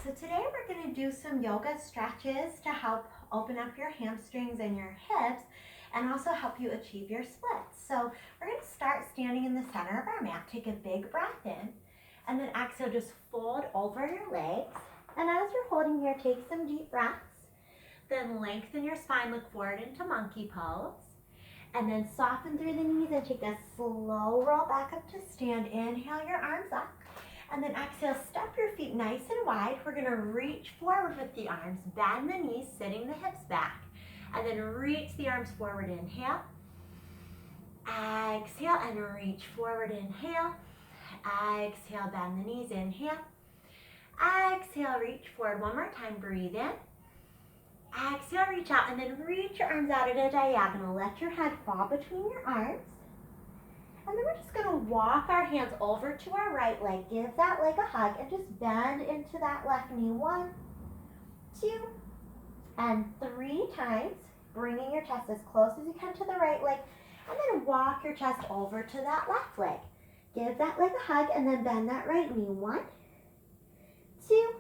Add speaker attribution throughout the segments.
Speaker 1: So today we're going to do some yoga stretches to help open up your hamstrings and your hips and also help you achieve your splits. So we're going to start standing in the center of our mat. Take a big breath in and then exhale, just fold over your legs. And as you're holding here, take some deep breaths. Then lengthen your spine, look forward into monkey pose. And then soften through the knees and take a slow roll back up to stand. Inhale your arms up. And then exhale, step your feet nice and wide. We're gonna reach forward with the arms, bend the knees, sitting the hips back. And then reach the arms forward, inhale. Exhale and reach forward, inhale. Exhale, bend the knees, inhale. Exhale, reach forward. One more time, breathe in. Exhale, reach out, and then reach your arms out at a diagonal. Let your head fall between your arms. And then we're just gonna walk our hands over to our right leg. Give that leg a hug and just bend into that left knee. 1, 2, and 3 times. Bringing your chest as close as you can to the right leg. And then walk your chest over to that left leg. Give that leg a hug and then bend that right knee. 1, 2,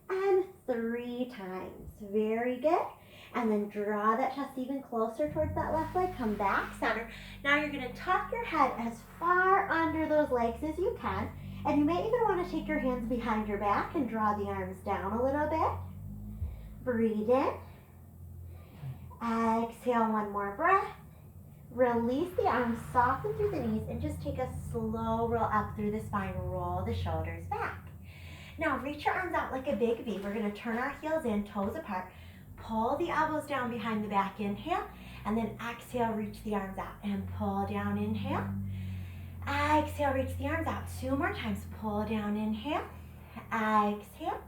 Speaker 1: and 3 times. Very good. And then draw that chest even closer towards that left leg. Come back, center. Now you're gonna tuck your head as far under those legs as you can. And you may even wanna take your hands behind your back and draw the arms down a little bit. Breathe in. Exhale, one more breath. Release the arms, soften through the knees, and just take a slow roll up through the spine. Roll the shoulders back. Now reach your arms out like a big V. We're gonna turn our heels in, toes apart. Pull the elbows down behind the back, inhale, and then exhale, reach the arms out, and pull down, inhale. Exhale, reach the arms out. 2 more times, pull down, inhale. Exhale,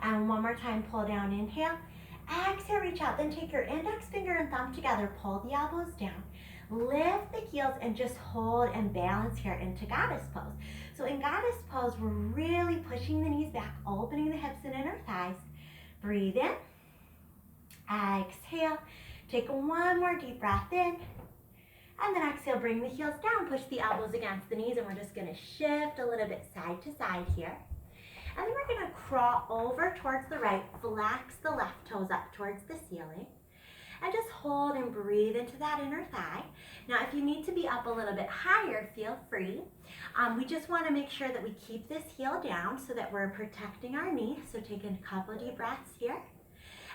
Speaker 1: and one more time, pull down, inhale. Exhale, reach out, then take your index finger and thumb together, pull the elbows down. Lift the heels and just hold and balance here into goddess pose. So in goddess pose, we're really pushing the knees back, opening the hips and inner thighs. Breathe in. Exhale, take one more deep breath in, and then exhale, bring the heels down, push the elbows against the knees, and we're just gonna shift a little bit side to side here. And then we're gonna crawl over towards the right, flex the left toes up towards the ceiling, and just hold and breathe into that inner thigh. Now, if you need to be up a little bit higher, feel free. We just wanna make sure that we keep this heel down so that we're protecting our knee. So take a couple deep breaths here.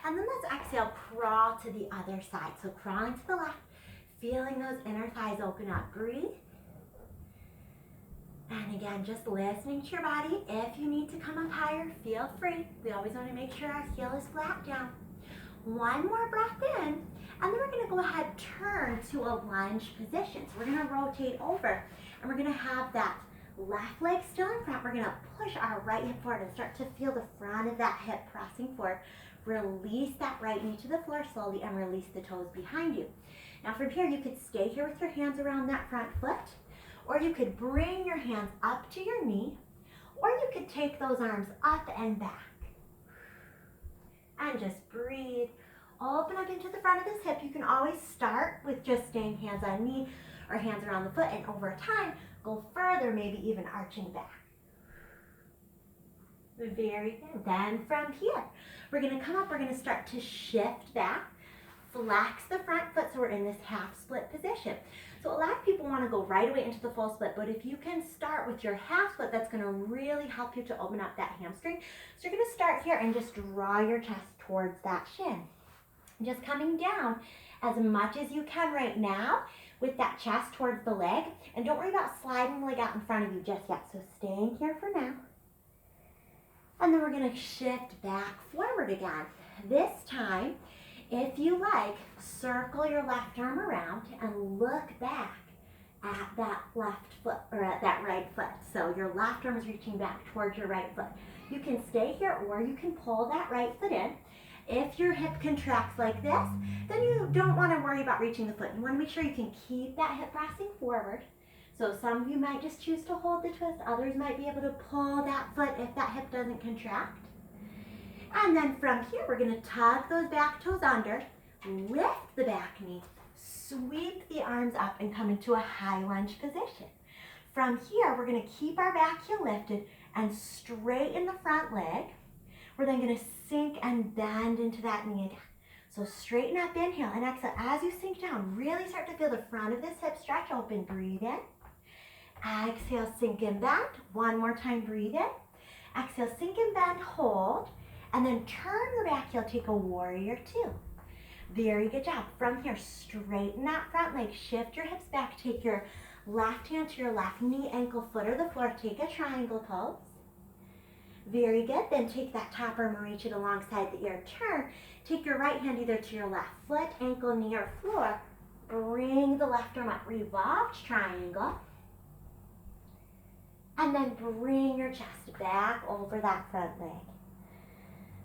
Speaker 1: And then let's exhale, crawl to the other side. So crawling to the left, feeling those inner thighs open up. Breathe. And again, just listening to your body. If you need to come up higher, feel free. We always want to make sure our heel is flat down. One more breath in, and then we're going to go ahead, turn to a lunge position. So we're going to rotate over, and we're going to have that left leg still in front. We're going to push our right hip forward and start to feel the front of that hip pressing forward. Release that right knee to the floor slowly and release the toes behind you. Now from here, you could stay here with your hands around that front foot, or you could bring your hands up to your knee, or you could take those arms up and back. And just breathe. Open up into the front of this hip. You can always start with just staying hands on knee or hands around the foot, and over time, go further, maybe even arching back. Very good. Then from here, we're going to come up, we're going to start to shift back, flex the front foot so we're in this half split position. So a lot of people want to go right away into the full split, but if you can start with your half split, that's going to really help you to open up that hamstring. So you're going to start here and just draw your chest towards that shin. Just coming down as much as you can right now with that chest towards the leg. And don't worry about sliding the leg out in front of you just yet. So staying here for now. And then we're going to shift back forward again. This time, if you like, circle your left arm around and look back at that left foot, or at that right foot. So your left arm is reaching back towards your right foot. You can stay here or you can pull that right foot in. If your hip contracts like this, then you don't want to worry about reaching the foot. You want to make sure you can keep that hip pressing forward. So some of you might just choose to hold the twist. Others might be able to pull that foot if that hip doesn't contract. And then from here, we're going to tuck those back toes under, lift the back knee, sweep the arms up, and come into a high lunge position. From here, we're going to keep our back heel lifted and straighten the front leg. We're then going to sink and bend into that knee again. So straighten up, inhale, and exhale. As you sink down, really start to feel the front of this hip stretch open. Breathe in. Exhale, sink and bend. One more time, breathe in. Exhale, sink and bend, hold. And then turn your back heel, take a warrior two. Very good job. From here, straighten that front leg. Shift your hips back. Take your left hand to your left knee, ankle, foot, or the floor. Take a triangle pose. Very good. Then take that top arm and reach it alongside the ear. Turn. Take your right hand either to your left foot, ankle, knee, or floor. Bring the left arm up. Revolved triangle. And then bring your chest back over that front leg.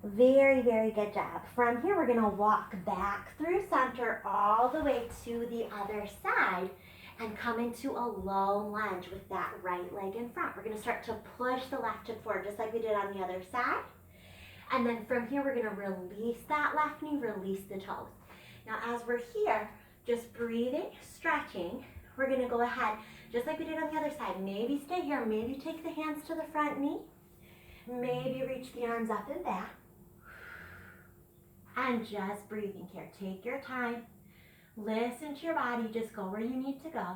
Speaker 1: Very, very good job. From here, we're going to walk back through center all the way to the other side and come into a low lunge with that right leg in front. We're going to start to push the left hip forward just like we did on the other side. And then from here, we're going to release that left knee, release the toes. Now, as we're here, just breathing, stretching, we're going to go ahead, just like we did on the other side. Maybe stay here, maybe take the hands to the front knee, maybe reach the arms up and back. And just breathing here. Take your time. Listen to your body. Just go where you need to go.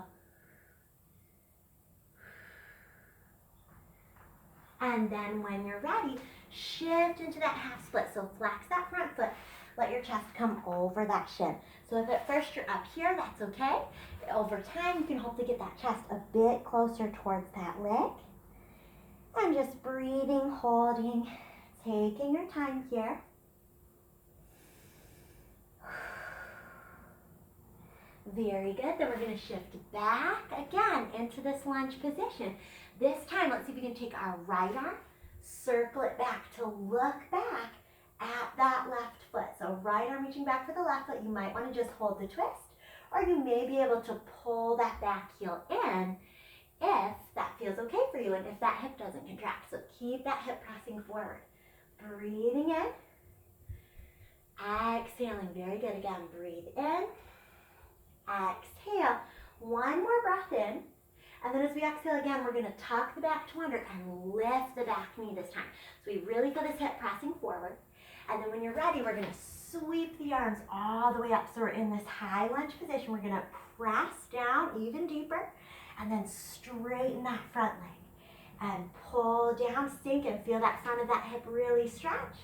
Speaker 1: And then when you're ready, shift into that half split. So flex that front foot. Let your chest come over that shin. So if at first you're up here, that's okay. Over time, you can hope to get that chest a bit closer towards that leg. And just breathing, holding, taking your time here. Very good. Then we're going to shift back again into this lunge position. This time, let's see if we can take our right arm, circle it back to look back at that left foot. So right arm reaching back for the left foot. You might want to just hold the twist, or you may be able to pull that back heel in if that feels okay for you and if that hip doesn't contract. So keep that hip pressing forward. Breathing in. Exhaling. Very good. Again, breathe in. Exhale. One more breath in. And then as we exhale again, we're going to tuck the back to under and lift the back knee this time. So we really feel this hip pressing forward. And then when you're ready, we're going to sweep the arms all the way up. So we're in this high lunge position. We're going to press down even deeper and then straighten that front leg. And pull down, sink, and feel that front of that hip really stretch.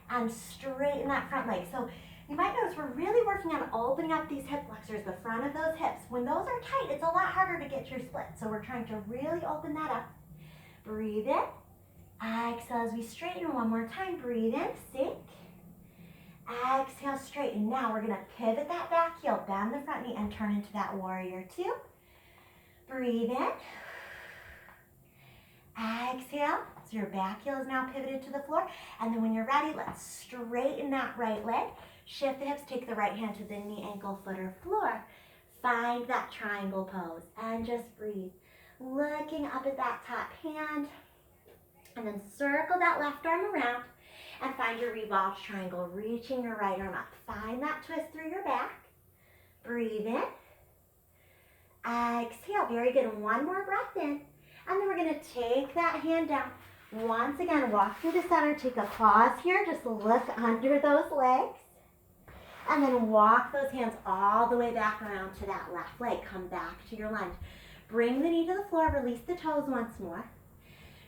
Speaker 1: And straighten that front leg. So you might notice we're really working on opening up these hip flexors, the front of those hips. When those are tight, it's a lot harder to get your split. So we're trying to really open that up. Breathe in. Exhale as we straighten. One more time. Breathe in. Sink. Exhale, straighten. Now we're going to pivot that back heel, bend the front knee, and turn into that warrior two. Breathe in. Exhale. So your back heel is now pivoted to the floor. And then when you're ready, let's straighten that right leg. Shift the hips, take the right hand to the knee, ankle, foot, or floor. Find that triangle pose and just breathe. Looking up at that top hand. And then circle that left arm around and find your revolved triangle, reaching your right arm up. Find that twist through your back. Breathe in. Exhale. Very good. And one more breath in. And then we're going to take that hand down. Once again, walk through the center. Take a pause here. Just look under those legs. And then walk those hands all the way back around to that left leg. Come back to your lunge. Bring the knee to the floor. Release the toes once more.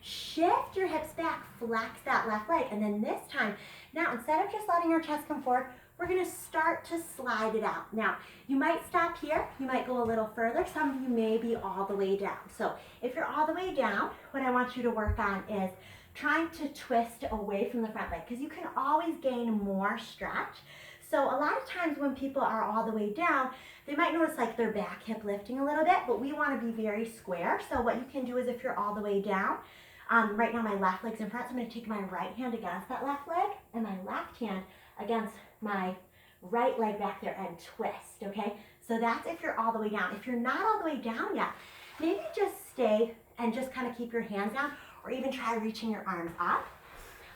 Speaker 1: Shift your hips back. Flex that left leg. And then this time, now instead of just letting our chest come forward, we're going to start to slide it out. Now, you might stop here. You might go a little further. Some of you may be all the way down. So if you're all the way down, what I want you to work on is trying to twist away from the front leg, because you can always gain more stretch. So a lot of times when people are all the way down, they might notice like their back hip lifting a little bit, but we want to be very square. So what you can do is if you're all the way down, right now my left leg's in front, so I'm going to take my right hand against that left leg and my left hand against my right leg back there and twist, okay? So that's if you're all the way down. If you're not all the way down yet, maybe just stay and just kind of keep your hands down, or even try reaching your arms up.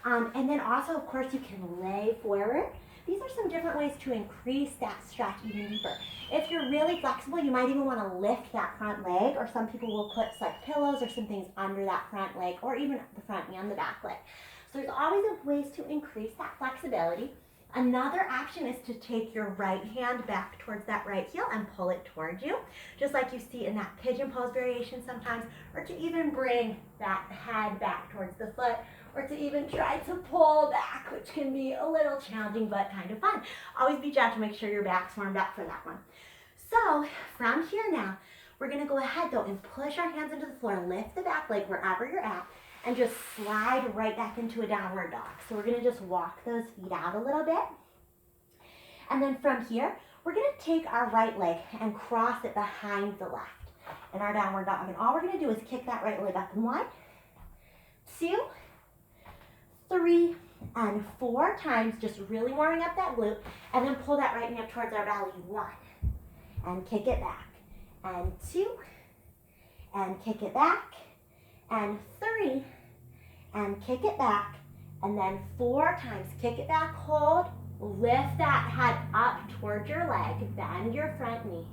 Speaker 1: And then also, of course, you can lay forward. These are some different ways to increase that stretch even deeper. If you're really flexible, you might even want to lift that front leg, or some people will put like pillows or some things under that front leg, or even the front and the back leg. So there's always ways to increase that flexibility. Another option is to take your right hand back towards that right heel and pull it towards you, just like you see in that pigeon pose variation sometimes, or to even bring that head back towards the foot, or to even try to pull back, which can be a little challenging but kind of fun. Always be gentle to make sure your back's warmed up for that one. So from here now, we're gonna go ahead though and push our hands into the floor, lift the back leg wherever you're at, and just slide right back into a downward dog. So we're gonna just walk those feet out a little bit. And then from here, we're gonna take our right leg and cross it behind the left in our downward dog. And all we're gonna do is kick that right leg up in 1, 2, 3, and 4 times, just really warming up that glute, and then pull that right knee up towards our belly. 1, and kick it back, and 2, and kick it back, and 3, and kick it back, and then 4 times. Kick it back, hold, lift that head up towards your leg, bend your front knee,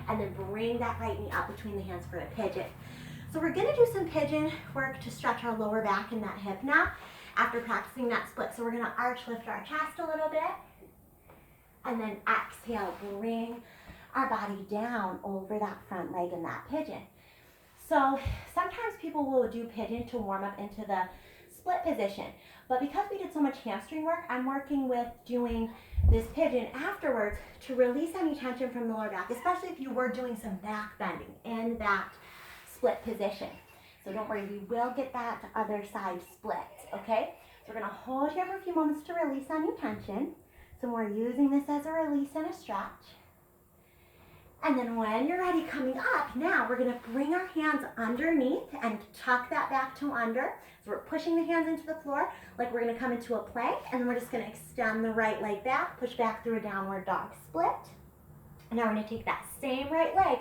Speaker 1: and then bring that right knee up between the hands for a pigeon. So we're gonna do some pigeon work to stretch our lower back and that hip now after practicing that split. So we're gonna arch, lift our chest a little bit, and then exhale, bring our body down over that front leg in that pigeon. So sometimes people will do pigeon to warm up into the split position, but because we did so much hamstring work, I'm working with doing this pigeon afterwards to release any tension from the lower back, especially if you were doing some back bending in that split position. So don't worry, we will get that other side split, okay? So we're gonna hold here for a few moments to release any tension. So we're using this as a release and a stretch. And then when you're ready coming up, now we're gonna bring our hands underneath and tuck that back to under. So we're pushing the hands into the floor like we're gonna come into a plank, and then we're just gonna extend the right leg back, push back through a downward dog split. And now we're gonna take that same right leg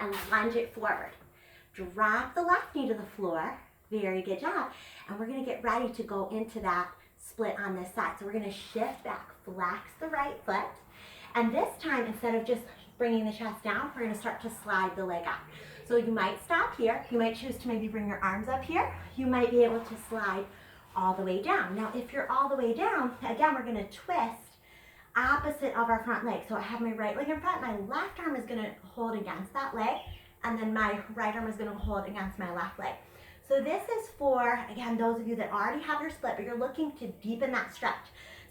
Speaker 1: and lunge it forward. Drop the left knee to the floor, very good job. And we're gonna get ready to go into that split on this side. So we're gonna shift back, flex the right foot, and this time instead of just bringing the chest down, we're gonna start to slide the leg up. So you might stop here, you might choose to maybe bring your arms up here, you might be able to slide all the way down. Now if you're all the way down, again, we're gonna twist opposite of our front leg. So I have my right leg in front, my left arm is gonna hold against that leg, and then my right arm is gonna hold against my left leg. So this is for, again, those of you that already have your split, but you're looking to deepen that stretch.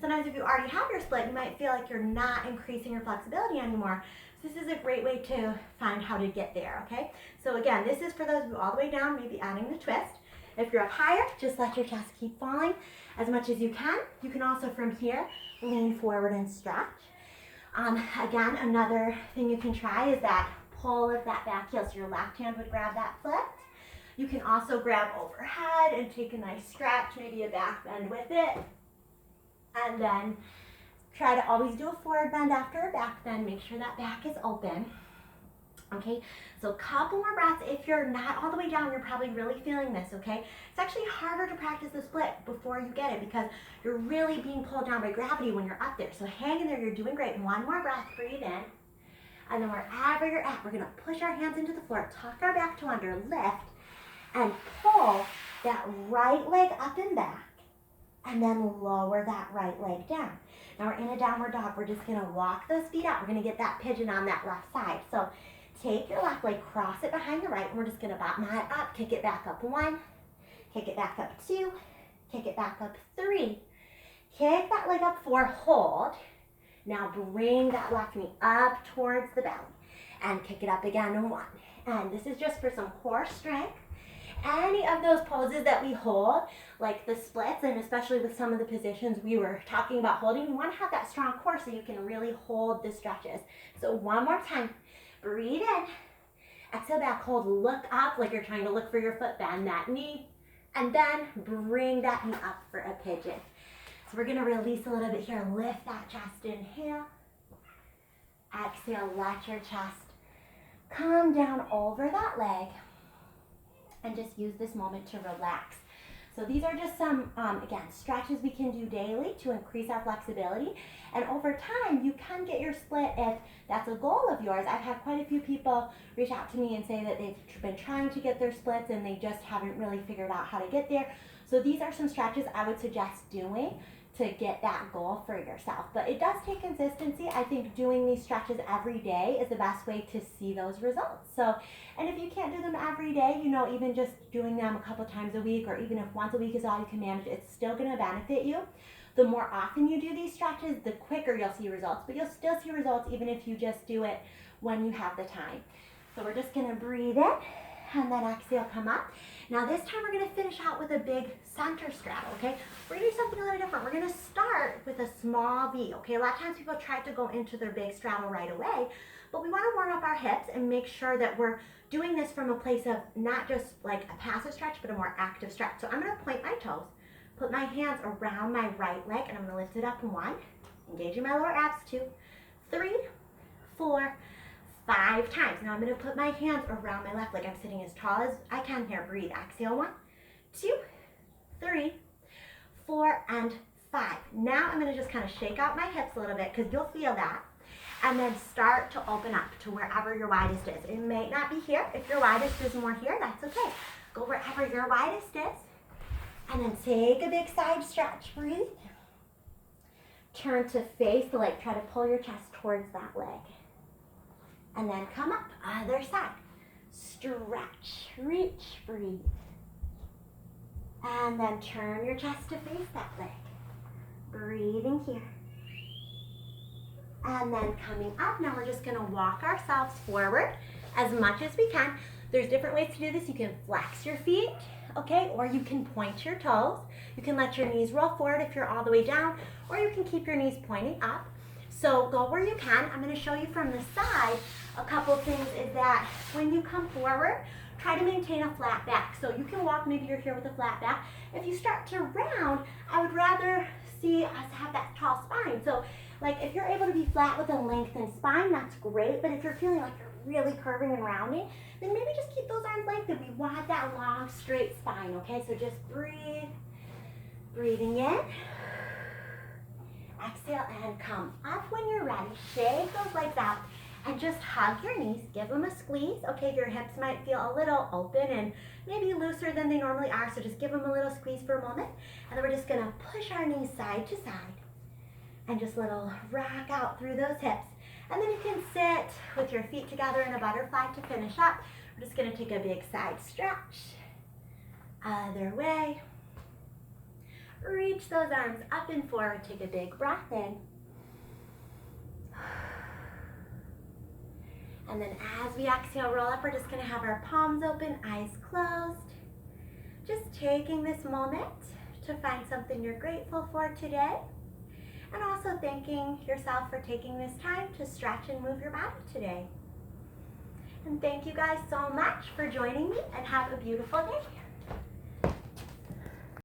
Speaker 1: Sometimes if you already have your split, you might feel like you're not increasing your flexibility anymore. So this is a great way to find how to get there, okay? So again, this is for those of you all the way down, maybe adding the twist. If you're up higher, just let your chest keep falling as much as you can. You can also from here, lean forward and stretch. Again, another thing you can try is that pull of that back heel. So your left hand would grab that foot. You can also grab overhead and take a nice stretch, maybe a back bend with it. And then try to always do a forward bend after a back bend. Make sure that back is open. Okay, so a couple more breaths. If you're not all the way down, you're probably really feeling this, okay? It's actually harder to practice the split before you get it because you're really being pulled down by gravity when you're up there. So hang in there, you're doing great. One more breath, breathe in. And then wherever you're at, we're gonna push our hands into the floor, tuck our back to under, lift, and pull that right leg up and back, and then lower that right leg down. Now we're in a downward dog. We're just gonna walk those feet out. We're gonna get that pigeon on that left side. So take your left leg, cross it behind the right, and we're just gonna bottom it up, kick it back up 1, kick it back up 2, kick it back up 3, kick that leg up 4, hold. Now bring that left knee up towards the belly and kick it up again in 1. And this is just for some core strength. Any of those poses that we hold, like the splits, and especially with some of the positions we were talking about holding, you want to have that strong core so you can really hold the stretches. So one more time, breathe in, exhale back, hold, look up like you're trying to look for your foot, bend that knee, and then bring that knee up for a pigeon. So we're gonna release a little bit here, lift that chest, inhale, exhale, let your chest come down over that leg, and just use this moment to relax. So these are just some, again, stretches we can do daily to increase our flexibility. And over time, you can get your split if that's a goal of yours. I've had quite a few people reach out to me and say that they've been trying to get their splits and they just haven't really figured out how to get there. So these are some stretches I would suggest doing to get that goal for yourself. But it does take consistency. I think doing these stretches every day is the best way to see those results. So, and if you can't do them every day, you know, even just doing them a couple times a week, or even if once a week is all you can manage, it's still gonna benefit you. The more often you do these stretches, the quicker you'll see results, but you'll still see results even if you just do it when you have the time. So we're just gonna breathe in and then exhale, come up. Now this time we're gonna finish out with a big center straddle, okay? We're gonna do something a little different. We're gonna start with a small V, okay? A lot of times people try to go into their big straddle right away, but we wanna warm up our hips and make sure that we're doing this from a place of not just like a passive stretch, but a more active stretch. So I'm gonna point my toes, put my hands around my right leg, and I'm gonna lift it up in 1, engaging my lower abs, 2, 3, 4, 5 times. Now I'm gonna put my hands around my left leg. I'm sitting as tall as I can here. Breathe. Exhale. 1, 2, 3, 4, and 5. Now I'm gonna just kind of shake out my hips a little bit because you'll feel that. And then start to open up to wherever your widest is. It may not be here. If your widest is more here, that's okay. Go wherever your widest is. And then take a big side stretch. Breathe. Turn to face the leg. Try to pull your chest towards that leg. And then come up, other side. Stretch, reach, breathe. And then turn your chest to face that leg. Breathing here. And then coming up, now we're just gonna walk ourselves forward as much as we can. There's different ways to do this. You can flex your feet, okay? Or you can point your toes. You can let your knees roll forward if you're all the way down, or you can keep your knees pointing up. So go where you can. I'm gonna show you from the side. A couple things is that when you come forward, try to maintain a flat back. So you can walk, maybe you're here with a flat back. If you start to round, I would rather see us have that tall spine. So like if you're able to be flat with a lengthened spine, that's great. But if you're feeling like you're really curving and rounding, then maybe just keep those arms lengthened. We want that long, straight spine, okay? So just breathe, breathing in. Exhale and come up when you're ready. Shake those legs out and just hug your knees. Give them a squeeze. Okay, your hips might feel a little open and maybe looser than they normally are, so just give them a little squeeze for a moment. And then we're just gonna push our knees side to side and just little rock out through those hips. And then you can sit with your feet together in a butterfly to finish up. We're just gonna take a big side stretch. Other way. Reach those arms up and forward. Take a big breath in. And then as we exhale, roll up, we're just gonna have our palms open, eyes closed. Just taking this moment to find something you're grateful for today. And also thanking yourself for taking this time to stretch and move your body today. And thank you guys so much for joining me, and have a beautiful day.